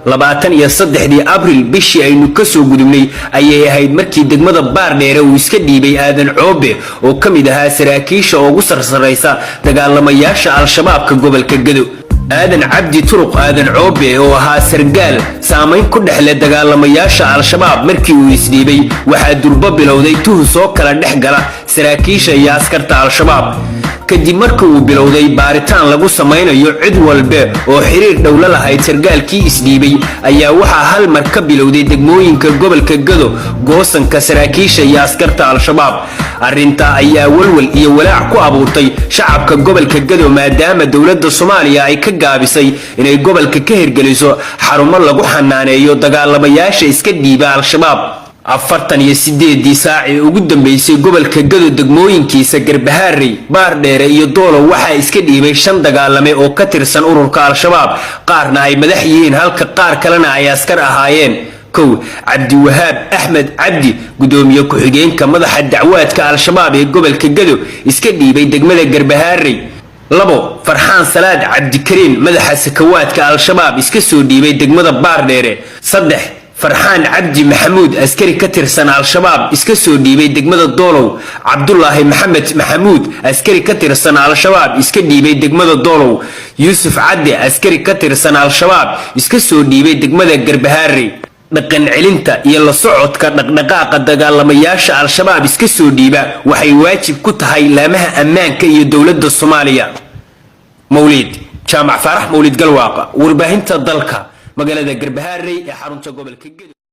23 abriil bishii aynu ka soo gudubnay ayay ahayd markii degmada Baardheere uu iska dhiibay aadan coobe oo kamid ahaa saraakiisha ugu sarsareysa dagaalamayaasha Al-Shababka gobolka Gedo. aadan cabdi turuq aadan coobe oo ahaa sargaal saameyn ku dhexle dagaalamayaasha Al-Shabab markii uu isdhiibay waxa durba bilowday tuhu soo kala dhexgala saraakiisha iyo askarta Al-Shabab. kadib markii uu bilowday baaritaan lagu sameynayo cid walba oo xiriir dhow la lahayd sargaalkii isdhiibay ayaa waxa hal mar ka bilowday dagmooyinka gobolka Gedo goosanka saraakiisha iyo askarta Al-Shabab. arrinta ayaa walwal iyo walaac ku abuurtay shacabka gobolka Gedo maadaama dawladda Soomaaliya ay ka gaabisay inay gobolka ka hirgeliso xarumo lagu xanaaneeyo dagaalamayaasha iska dhiiba Al-Shabab. 48 saaci ugu dambeysay gobolka Gedo dagmooyinkiisa Garbohaarrey, Baardheere iyo Doolow waxa iska dhiibay 5 dagaalame oo ka tirsan ururka Al-Shabab, qaarna ay madax yihiin halka qaar kalena ay askar ahaayeen. Cabdi Wahaab Ahmed Cabdi gudoomiye ku-xigeenka madaxa dacwaadka Al-Shabab ee gobolka Gedo iska dhiibay degmada Garbohaarrey. 2 Farxaan Salaad Cabdi Kariin madaxa sakawaadka Al-Shabab iska soo dhiibay degmada Baardheere. 3 فرحان عبدي محمود أسكري كتر سنة Al-Shabab iska soo dhiibay degmada Doolow. Cabdullaahi Maxamed Maxamuud askari ka tirsan Al-Shabab iska dhiibay degmada Doolow. Yuusuf Cadde askari ka tirsan Al-Shabab iska soo dhiibay degmada Garbohaarrey. dhaqan celinta iyo la socodka dhaqdhaqaaqa dagaalamayaasha Al-Shabab iska soo dhiiba waxay waajib ku tahay laamaha ammaanka iyo dawladda Soomaaliya. Mawlid Jaamac Farax Mawlid Galwaaqa warbaahinta dalka magaalada Garbohaarrey ee xarunta gobolka Gedo.